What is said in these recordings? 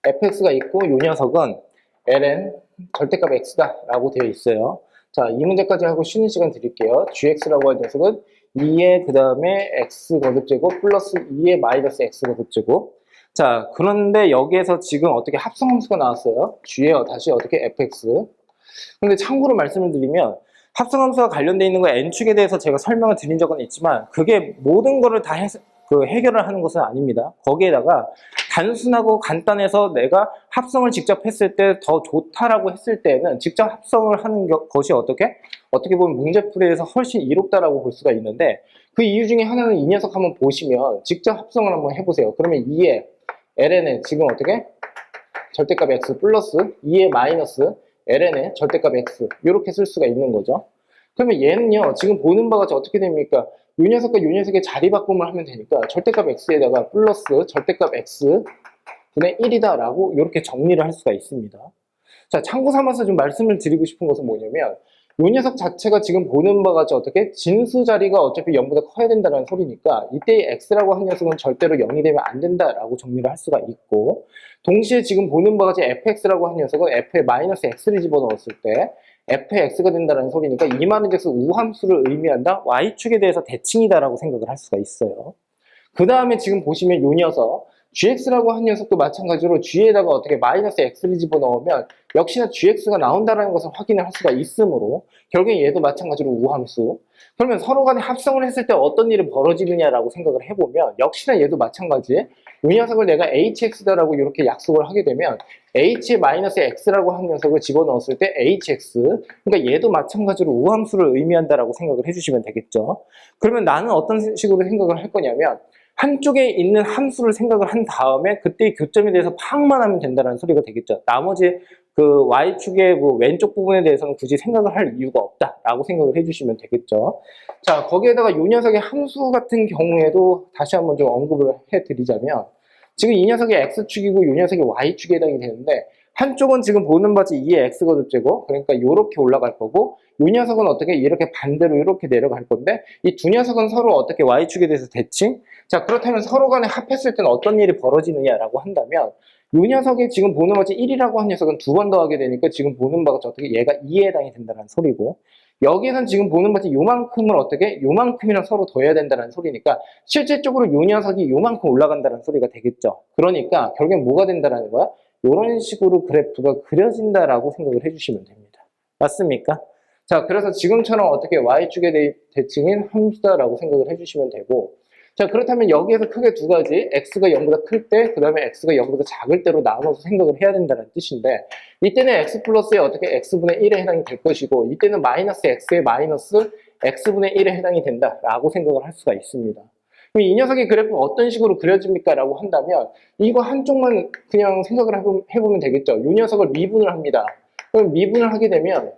fx가 있고 이 녀석은 ln 절대값 x다 라고 되어 있어요. 자, 이 문제까지 하고 쉬는 시간 드릴게요. gx라고 할 녀석은 2의 그 다음에 x 거듭제곱 플러스 2의 마이너스 x 거듭제곱. 자, 그런데 여기에서 지금 어떻게 합성함수가 나왔어요. g에 다시 어떻게 fx. 근데 참고로 말씀을 드리면 합성함수와 관련되어 있는 거 n축에 대해서 제가 설명을 드린 적은 있지만 그게 모든 거를 다 해결을 하는 것은 아닙니다. 거기에다가 단순하고 간단해서 내가 합성을 직접 했을 때 더 좋다라고 했을 때는 직접 합성을 하는 것이 어떻게 보면 문제풀이에서 훨씬 이롭다라고 볼 수가 있는데 그 이유 중에 하나는 이 녀석 한번 보시면 직접 합성을 한번 해보세요. 그러면 2의 ln은 지금 어떻게? 절대값 x 플러스 2의 마이너스 ln의 절대값 x 이렇게 쓸 수가 있는 거죠. 그러면 얘는요 지금 보는 바가 어떻게 됩니까? 이 녀석과 이 녀석의 자리 바꿈을 하면 되니까 절대값 x에다가 플러스 절대값 x 분의 1이다 라고 이렇게 정리를 할 수가 있습니다. 자, 참고 삼아서 좀 말씀을 드리고 싶은 것은 뭐냐면 이 녀석 자체가 지금 보는 바가 어떻게 진수 자리가 어차피 0보다 커야 된다는 소리니까 이때의 x라고 한 녀석은 절대로 0이 되면 안 된다라고 정리를 할 수가 있고 동시에 지금 보는 바가 fx라고 한 녀석은 f에 마이너스 x를 집어넣었을 때 f의 x가 된다는 소리니까 이 말은 즉슨 우함수를 의미한다 y축에 대해서 대칭이다라고 생각을 할 수가 있어요. 그 다음에 지금 보시면 이 녀석 gx라고 한 녀석도 마찬가지로 g에다가 어떻게 마이너스 x를 집어넣으면 역시나 gx가 나온다는 것을 확인을 할 수가 있으므로 결국엔 얘도 마찬가지로 우함수. 그러면 서로 간에 합성을 했을 때 어떤 일이 벌어지느냐라고 생각을 해보면 역시나 얘도 마찬가지에 이 녀석을 내가 hx다라고 이렇게 약속을 하게 되면 h의 마이너스 x라고 한 녀석을 집어넣었을 때 hx, 그러니까 얘도 마찬가지로 우함수를 의미한다라고 생각을 해주시면 되겠죠. 그러면 나는 어떤 식으로 생각을 할 거냐면 한쪽에 있는 함수를 생각을 한 다음에 그때의 교점에 대해서 파악만 하면 된다는 소리가 되겠죠. 나머지 그 y축의 뭐 왼쪽 부분에 대해서는 굳이 생각을 할 이유가 없다라고 생각을 해주시면 되겠죠. 자, 거기에다가 이 녀석의 함수 같은 경우에도 다시 한번 좀 언급을 해드리자면 지금 이 녀석이 x축이고 이 녀석이 y축에 해당이 되는데 한쪽은 지금 보는 바지 2의 x거듭제곱 그러니까 이렇게 올라갈 거고 이 녀석은 어떻게 이렇게 반대로 이렇게 내려갈 건데 이 두 녀석은 서로 어떻게 y축에 대해서 대칭? 자, 그렇다면 서로 간에 합했을 때는 어떤 일이 벌어지느냐라고 한다면 이 녀석이 지금 보는 바지 1이라고 한 녀석은 두 번 더하게 되니까 지금 보는 바가 어떻게 얘가 2에 해당이 된다는 소리고 여기에선 지금 보는 바지 요만큼을 어떻게 요만큼이랑 서로 더해야 된다는 소리니까 실질적으로 이 녀석이 요만큼 올라간다는 소리가 되겠죠. 그러니까 결국엔 뭐가 된다는 거야? 이런 식으로 그래프가 그려진다라고 생각을 해주시면 됩니다. 맞습니까? 자, 그래서 지금처럼 어떻게 y축의 대칭인 함수다라고 생각을 해주시면 되고 자, 그렇다면 여기에서 크게 두 가지 x가 0보다 클 때, 그 다음에 x가 0보다 작을 때로 나눠서 생각을 해야 된다는 뜻인데 이때는 x 플러스에 어떻게 x분의 1에 해당이 될 것이고 이때는 마이너스 x에 마이너스 x분의 1에 해당이 된다라고 생각을 할 수가 있습니다. 그럼 이 녀석의 그래프 어떤 식으로 그려집니까? 라고 한다면 이거 한쪽만 그냥 생각을 해보면 되겠죠. 이 녀석을 미분을 합니다. 그럼 미분을 하게 되면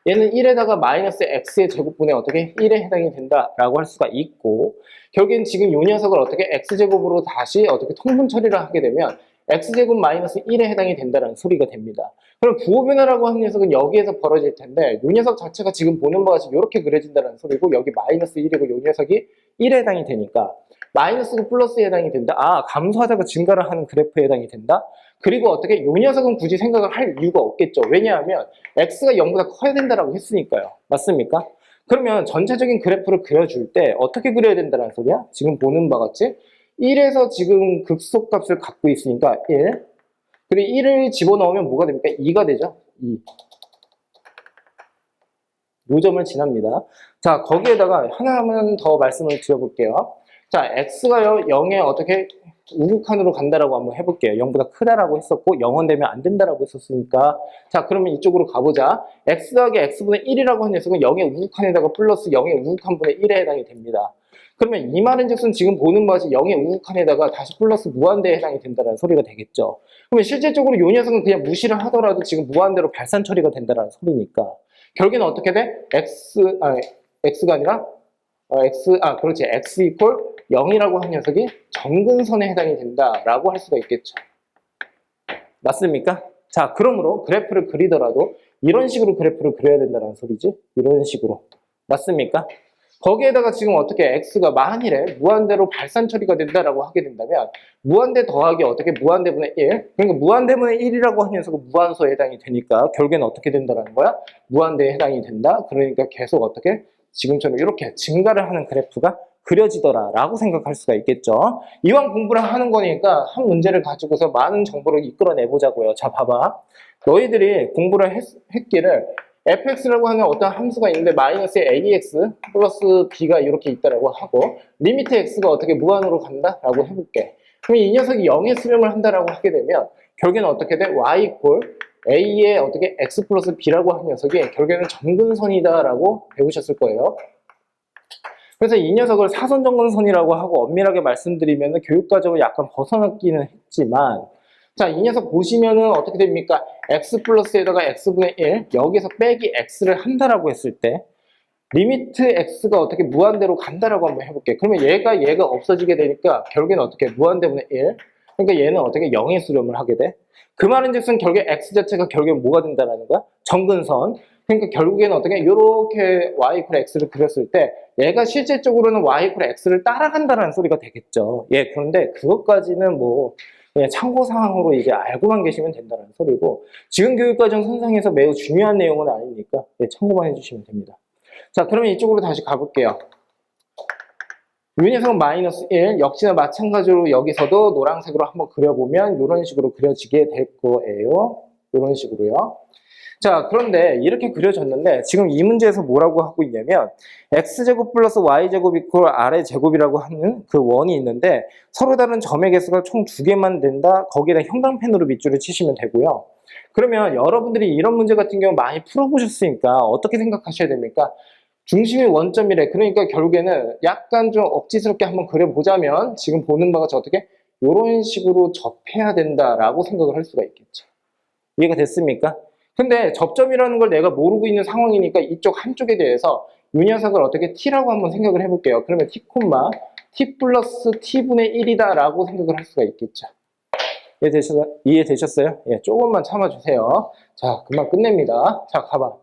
얘는 1에다가 마이너스 x의 제곱분에 어떻게 1에 해당이 된다라고 할 수가 있고 결국엔 지금 이 녀석을 어떻게 x제곱으로 다시 어떻게 통분 처리를 하게 되면 x제곱 마이너스 1에 해당이 된다는 소리가 됩니다. 그럼 부호변화라고 하는 녀석은 여기에서 벌어질 텐데 이 녀석 자체가 지금 보는 바와 같이 이렇게 그려진다는 소리고 여기 마이너스 1이고 이 녀석이 1에 해당이 되니까 마이너스고 플러스에 해당이 된다. 아, 감소하다가 증가를 하는 그래프에 해당이 된다. 그리고 어떻게 이 녀석은 굳이 생각을 할 이유가 없겠죠. 왜냐하면 x가 0보다 커야 된다라고 했으니까요. 맞습니까? 그러면 전체적인 그래프를 그려줄 때 어떻게 그려야 된다는 소리야? 지금 보는 바와 같이 1에서 지금 극소값을 갖고 있으니까 1 그리고 1을 집어넣으면 뭐가 됩니까? 2가 되죠. 2 요점을 지납니다. 자, 거기에다가 하나만 더 말씀을 드려볼게요. 자, x가 0에 어떻게 우극한으로 간다라고 한번 해볼게요. 0보다 크다라고 했었고 0은 되면 안 된다라고 했었으니까 자, 그러면 이쪽으로 가보자. x 더하기 x분의 1이라고 한 녀석은 0의 우극한에다가 플러스 0의 우극한분의 1에 해당이 됩니다. 그러면 이 말은 즉슨 지금 보는 바지 0의 우극한에다가 다시 플러스 무한대에 해당이 된다는 소리가 되겠죠. 그러면 실질적으로 이 녀석은 그냥 무시를 하더라도 지금 무한대로 발산 처리가 된다는 소리니까 결국에는 어떻게 돼? x가 아니라 그렇지. x 이퀄 0이라고 한 녀석이 정근선에 해당이 된다라고 할 수가 있겠죠. 맞습니까? 자, 그러므로 그래프를 그리더라도 이런 식으로 그래프를 그려야 된다는 소리지. 이런 식으로. 맞습니까? 거기에다가 지금 어떻게 x가 만일에 무한대로 발산 처리가 된다라고 하게 된다면 무한대 더하기 어떻게 무한대분의 1 그러니까 무한대분의 1이라고 하는 녀석은 무한소에 해당이 되니까 결국에는 어떻게 된다라는 거야? 무한대에 해당이 된다. 그러니까 계속 어떻게 지금처럼 이렇게 증가를 하는 그래프가 그려지더라라고 생각할 수가 있겠죠. 이왕 공부를 하는 거니까 한 문제를 가지고서 많은 정보를 이끌어내보자고요. 자, 봐봐. 너희들이 공부를 했기를 fx라고 하는 어떤 함수가 있는데 마이너스 ax 플러스 b가 이렇게 있다라고 하고 리미트 x가 어떻게 무한으로 간다라고 해볼게. 그럼 이 녀석이 0의 수렴을 한다라고 하게 되면 결국에는 어떻게 돼? y 이퀄 a의 어떻게 x 플러스 b라고 하는 녀석이 결국에는 점근선이다라고 배우셨을 거예요. 그래서 이 녀석을 사선점근선이라고 하고 엄밀하게 말씀드리면 교육과정을 약간 벗어났기는 했지만 자, 이 녀석 보시면은 어떻게 됩니까? x 플러스에다가 x분의 1 여기서 빼기 x를 한다라고 했을 때 리미트 x가 어떻게 무한대로 간다라고 한번 해볼게. 그러면 얘가 없어지게 되니까 결국에는 어떻게 무한대분의 1 그러니까 얘는 어떻게 0의 수렴을 하게 돼. 그 말은즉슨 결국에 x 자체가 결국에 뭐가 된다라는 거야? 점근선. 그러니까 결국에는 어떻게 이렇게 y 이퀄 x를 그렸을 때 얘가 실질적으로는 y 이퀄 x를 따라간다라는 소리가 되겠죠. 예, 그런데 그것까지는 뭐 그냥 참고사항으로 이제 알고만 계시면 된다는 소리고 지금 교육과정 선상에서 매우 중요한 내용은 아니니까 예, 참고만 해주시면 됩니다. 자, 그러면 이쪽으로 다시 가볼게요. 이 녀석은 마이너스 1 역시나 마찬가지로 여기서도 노란색으로 한번 그려보면 이런 식으로 그려지게 될 거예요. 이런 식으로요. 자, 그런데 이렇게 그려졌는데 지금 이 문제에서 뭐라고 하고 있냐면 x제곱 플러스 y제곱 이퀄 r의 제곱이라고 하는 그 원이 있는데 서로 다른 점의 개수가 총 2개만 된다. 거기에다 형광펜으로 밑줄을 치시면 되고요. 그러면 여러분들이 이런 문제 같은 경우 많이 풀어보셨으니까 어떻게 생각하셔야 됩니까? 중심이 원점이래. 그러니까 결국에는 약간 좀 억지스럽게 한번 그려보자면 지금 보는 바가 어떻게 이런 식으로 접해야 된다라고 생각을 할 수가 있겠죠. 이해가 됐습니까? 근데 접점이라는 걸 내가 모르고 있는 상황이니까 이쪽 한쪽에 대해서 이 녀석을 어떻게 t라고 한번 생각을 해볼게요. 그러면 t, t 플러스 t분의 1이다 라고 생각을 할 수가 있겠죠. 이해되셨어요? 예, 조금만 참아주세요. 자, 금방 끝냅니다. 자, 가봐.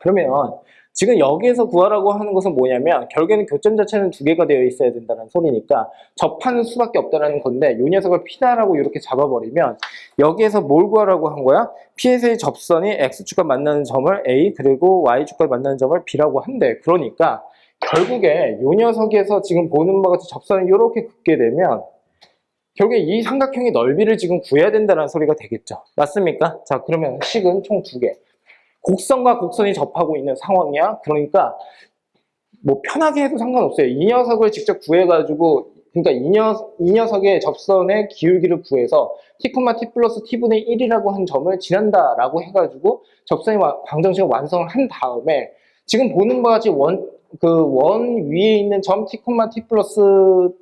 그러면 지금 여기에서 구하라고 하는 것은 뭐냐면 결국에는 교점 자체는 2개가 되어 있어야 된다는 소리니까 접하는 수밖에 없다는 건데 이 녀석을 P다라고 이렇게 잡아버리면 여기에서 뭘 구하라고 한 거야? P에서의 접선이 X축과 만나는 점을 A 그리고 Y축과 만나는 점을 B라고 한대. 그러니까 결국에 이 녀석에서 지금 보는 바와 같이 접선을 이렇게 긋게 되면 결국에 이 삼각형의 넓이를 지금 구해야 된다는 소리가 되겠죠. 맞습니까? 자, 그러면 식은 총 2개. 곡선과 곡선이 접하고 있는 상황이야. 그러니까 뭐 편하게 해도 상관없어요. 이 녀석을 직접 구해가지고 그러니까 이 녀석의 접선의 기울기를 구해서 t, t 플러스 t분의 1이라고 한 점을 지난다라고 해가지고 접선의 방정식을 완성을 한 다음에 지금 보는 바와 같이 원 위에 있는 점 t, t 플러스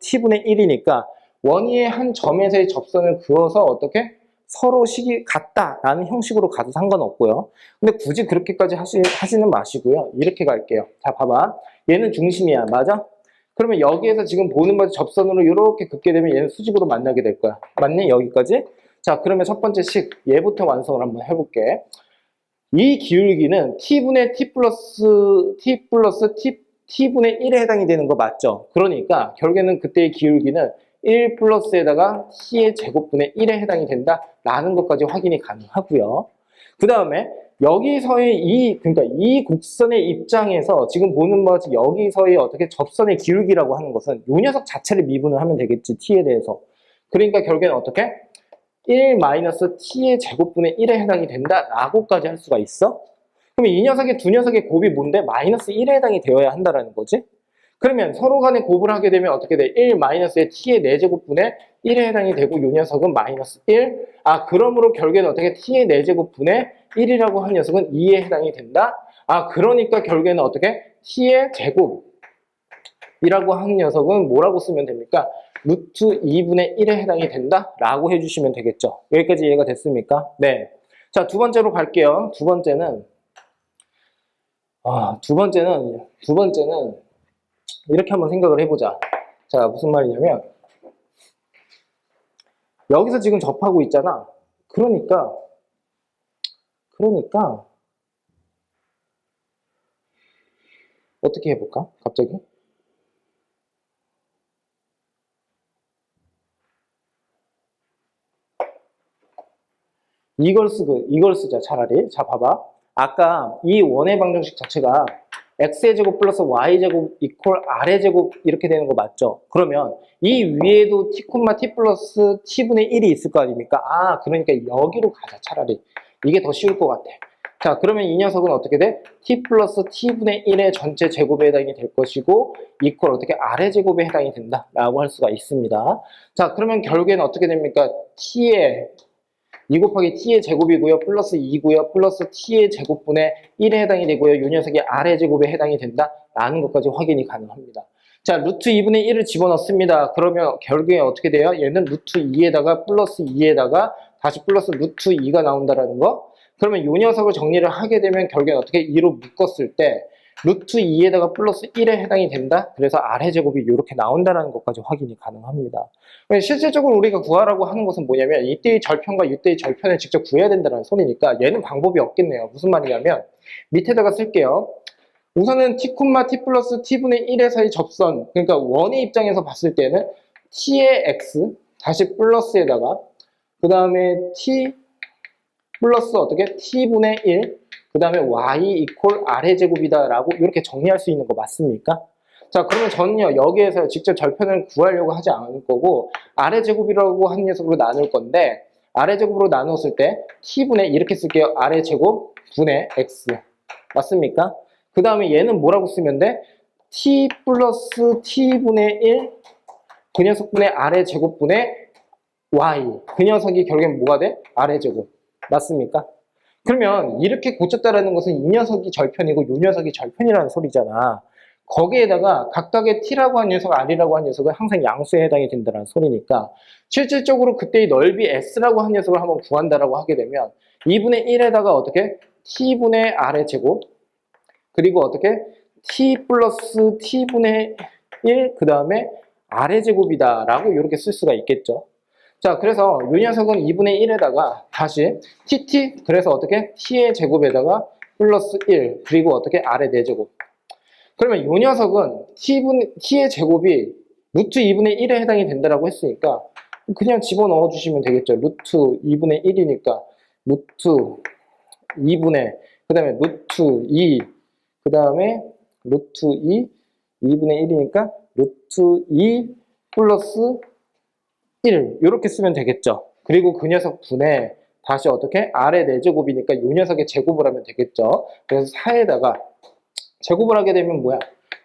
t분의 1이니까 원 위에 한 점에서의 접선을 그어서 어떻게? 서로 식이 같다라는 형식으로 가도 상관없고요. 근데 굳이 그렇게까지 하시는 마시고요. 이렇게 갈게요. 자, 봐봐. 얘는 중심이야. 맞아? 그러면 여기에서 지금 보는 바지 접선으로 이렇게 긋게 되면 얘는 수직으로 만나게 될 거야. 맞니? 여기까지? 자, 그러면 첫 번째 식 얘부터 완성을 한번 해볼게. 이 기울기는 t분의 t 플러스 t분의 1에 해당이 되는 거 맞죠? 그러니까 결국에는 그때의 기울기는 1 플러스에다가 t의 제곱분의 1에 해당이 된다라는 것까지 확인이 가능하고요. 그 다음에 여기서의 그러니까 이 곡선의 입장에서 지금 보는 바와 같이 여기서의 어떻게 접선의 기울기라고 하는 것은 이 녀석 자체를 미분을 하면 되겠지, t에 대해서. 그러니까 결국에는 어떻게? 1 마이너스 t의 제곱분의 1에 해당이 된다라고까지 할 수가 있어? 그럼 이 녀석의 두 녀석의 곱이 뭔데? 마이너스 1에 해당이 되어야 한다라는 거지? 그러면 서로 간에 곱을 하게 되면 어떻게 돼? 1 마이너스의 t의 4제곱분의 1에 해당이 되고 이 녀석은 마이너스 1. 아, 그러므로 결국에는 어떻게 t의 4제곱분의 1이라고 한 녀석은 2에 해당이 된다? 아, 그러니까 결국에는 어떻게? t의 제곱이라고 한 녀석은 뭐라고 쓰면 됩니까? 루트 2분의 1에 해당이 된다? 라고 해주시면 되겠죠. 여기까지 이해가 됐습니까? 네. 자, 두 번째로 갈게요. 두 번째는 이렇게 한번 생각을 해보자. 자, 무슨 말이냐면 여기서 지금 접하고 있잖아. 그러니까 어떻게 해볼까? 갑자기? 이걸 쓰자, 차라리. 자, 봐봐. 아까 이 원의 방정식 자체가 x의 제곱 플러스 y의 제곱 이퀄 r의 제곱 이렇게 되는 거 맞죠? 그러면 이 위에도 t, t 플러스 t분의 1이 있을 거 아닙니까? 아, 그러니까 여기로 가자, 차라리. 이게 더 쉬울 것 같아. 자, 그러면 이 녀석은 어떻게 돼? t 플러스 t분의 1의 전체 제곱에 해당이 될 것이고 이퀄 어떻게 r의 제곱에 해당이 된다라고 할 수가 있습니다. 자, 그러면 결국에는 어떻게 됩니까? t의 2 곱하기 t의 제곱이고요. 플러스 2고요. 플러스 t의 제곱분의 1에 해당이 되고요. 이 녀석이 r의 제곱에 해당이 된다라는 것까지 확인이 가능합니다. 자, 루트 2분의 1을 집어넣습니다. 그러면 결국에 어떻게 돼요? 얘는 루트 2에다가 플러스 2에다가 다시 플러스 루트 2가 나온다라는 거. 그러면 이 녀석을 정리를 하게 되면 결국엔 어떻게 2로 묶었을 때 루트 2에다가 플러스 1에 해당이 된다? 그래서 r의 제곱이 이렇게 나온다는 것까지 확인이 가능합니다. 실질적으로 우리가 구하라고 하는 것은 뭐냐면 이때의 절편과 이때의 절편을 직접 구해야 된다는 소리니까 얘는 방법이 없겠네요. 무슨 말이냐면 밑에다가 쓸게요. 우선은 t, t 플러스 t분의 1에서의 접선, 그러니까 원의 입장에서 봤을 때는 t의 x, 다시 플러스에다가 그 다음에 t 플러스 어떻게? t분의 1, 그 다음에 y 이퀄 r의 제곱이다 라고 이렇게 정리할 수 있는 거 맞습니까? 자, 그러면 저는요, 여기에서 직접 절편을 구하려고 하지 않을 거고 r의 제곱이라고 한 녀석으로 나눌 건데 r의 제곱으로 나눴을 때 t분의 이렇게 쓸게요. r의 제곱 분의 x 맞습니까? 그 다음에 얘는 뭐라고 쓰면 돼? t 플러스 t분의 1, 그 녀석분의 r의 제곱분의 y, 그 녀석이 결국엔 뭐가 돼? r의 제곱 맞습니까? 그러면 이렇게 고쳤다라는 것은 이 녀석이 절편이고 이 녀석이 절편이라는 소리잖아. 거기에다가 각각의 t라고 한 녀석, r이라고 한 녀석은 항상 양수에 해당이 된다는 소리니까 실질적으로 그때의 넓이 s라고 한 녀석을 한번 구한다라고 하게 되면 2분의 1에다가 어떻게? t분의 r의 제곱 그리고 어떻게? t 플러스 t분의 1, 그 다음에 r의 제곱이다 라고 이렇게 쓸 수가 있겠죠. 자, 그래서 이 녀석은 2분의 1에다가 다시 tt, 그래서 어떻게? t의 제곱에다가 플러스 1, 그리고 어떻게? r의 4제곱. 그러면 이 녀석은 t의 제곱이 루트 2분의 1에 해당이 된다고 했으니까 그냥 집어넣어 주시면 되겠죠. 루트 2분의 1이니까 루트 2분의, 그 다음에 루트 2, 그 다음에 루트 2, 2분의 1이니까 루트 2 플러스 1 이렇게 쓰면 되겠죠. 그리고 그 녀석 분의 다시 어떻게? r의 4제곱이니까 이 녀석의 제곱을 하면 되겠죠. 그래서 4에다가 제곱을 하게 되면 뭐야?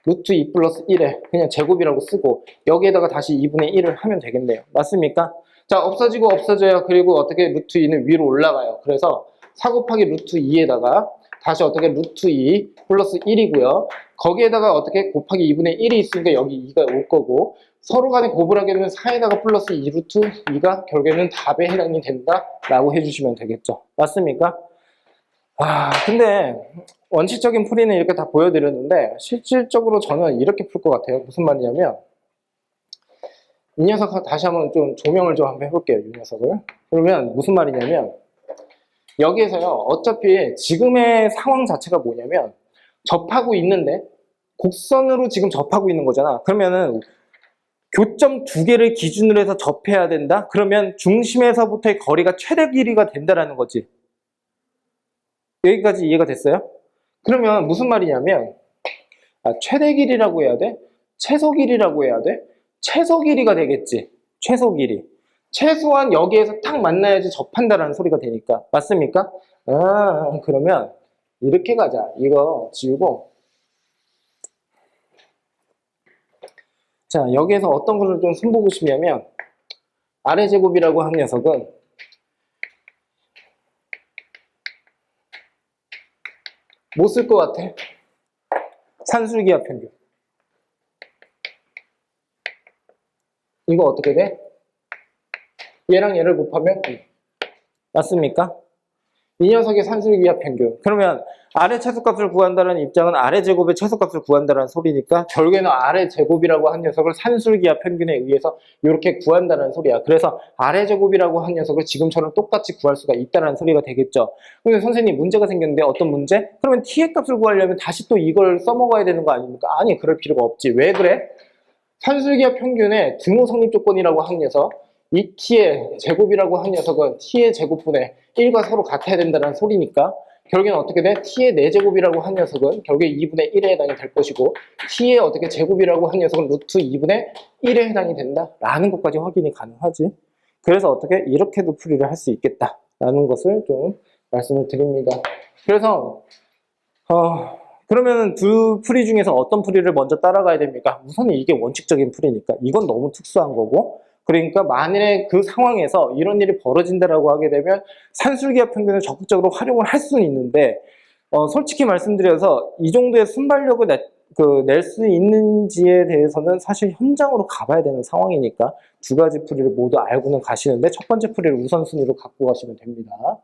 루트 2 플러스 1에 그냥 제곱이라고 쓰고 여기에다가 다시 2분의 1을 하면 되겠네요. 맞습니까? 자, 없어지고 없어져요. 그리고 어떻게 루트 2는 위로 올라가요. 그래서 4 곱하기 루트 2에다가 다시 어떻게 루트 2 플러스 1이고요. 거기에다가 어떻게 곱하기 2분의 1이 있으니까 여기 2가 올 거고 서로 간에 곱을 하게 되면 4에다가 플러스 2 루트 2가 결국에는 답에 해당이 된다라고 해주시면 되겠죠. 맞습니까? 아, 근데 원칙적인 풀이는 이렇게 다 보여드렸는데 실질적으로 저는 이렇게 풀 것 같아요. 무슨 말이냐면 이 녀석 다시 한번 좀 조명을 좀 한번 해볼게요. 이 녀석을. 그러면 무슨 말이냐면 여기에서요. 어차피 지금의 상황 자체가 뭐냐면 접하고 있는데 곡선으로 지금 접하고 있는 거잖아. 그러면은 교점 두 개를 기준으로 해서 접해야 된다? 그러면 중심에서부터의 거리가 최대 길이가 된다라는 거지. 여기까지 이해가 됐어요? 그러면 무슨 말이냐면 최대 길이라고 해야 돼? 최소 길이라고 해야 돼? 최소 길이가 되겠지. 최소 길이. 최소한 여기에서 탁 만나야지 접한다라는 소리가 되니까. 맞습니까? 아, 그러면 이렇게 가자. 이거 지우고. 자, 여기에서 어떤 것을 좀 손보고 싶냐면 r의 제곱이라고 한 녀석은 뭐 쓸 것 같아? 산술기하 평균. 이거 어떻게 돼? 얘랑 얘를 곱하면 2. 맞습니까? 이 녀석의 산술기하 평균. 그러면 아래 최소값을 구한다는 입장은 아래 제곱의 최소값을 구한다는 소리니까 결국에는 아래 제곱이라고 한 녀석을 산술기하 평균에 의해서 이렇게 구한다는 소리야. 그래서 아래 제곱이라고 한 녀석을 지금처럼 똑같이 구할 수가 있다는 소리가 되겠죠. 근데 선생님 문제가 생겼는데 어떤 문제? 그러면 t의 값을 구하려면 다시 또 이걸 써먹어야 되는 거 아닙니까? 아니, 그럴 필요가 없지. 왜 그래? 산술기하 평균의 등호 성립 조건이라고 한 녀석, 이 t의 제곱이라고 한 녀석은 t의 제곱분의 1과 서로 같아야 된다는 소리니까 결국에는 어떻게 돼? t의 4제곱이라고 한 녀석은 결국에 2분의 1에 해당이 될 것이고 t의 어떻게 제곱이라고 한 녀석은 루트 2분의 1에 해당이 된다라는 것까지 확인이 가능하지. 그래서 어떻게 이렇게도 풀이를 할 수 있겠다라는 것을 좀 말씀을 드립니다. 그래서 그러면 두 풀이 중에서 어떤 풀이를 먼저 따라가야 됩니까? 우선은 이게 원칙적인 풀이니까 이건 너무 특수한 거고, 그러니까 만일에 그 상황에서 이런 일이 벌어진다라고 하게 되면 산술기하 평균을 적극적으로 활용을 할 수는 있는데 솔직히 말씀드려서 이 정도의 순발력을 낼 수 있는지에 대해서는 사실 현장으로 가봐야 되는 상황이니까 두 가지 풀이를 모두 알고는 가시는데 첫 번째 풀이를 우선순위로 갖고 가시면 됩니다.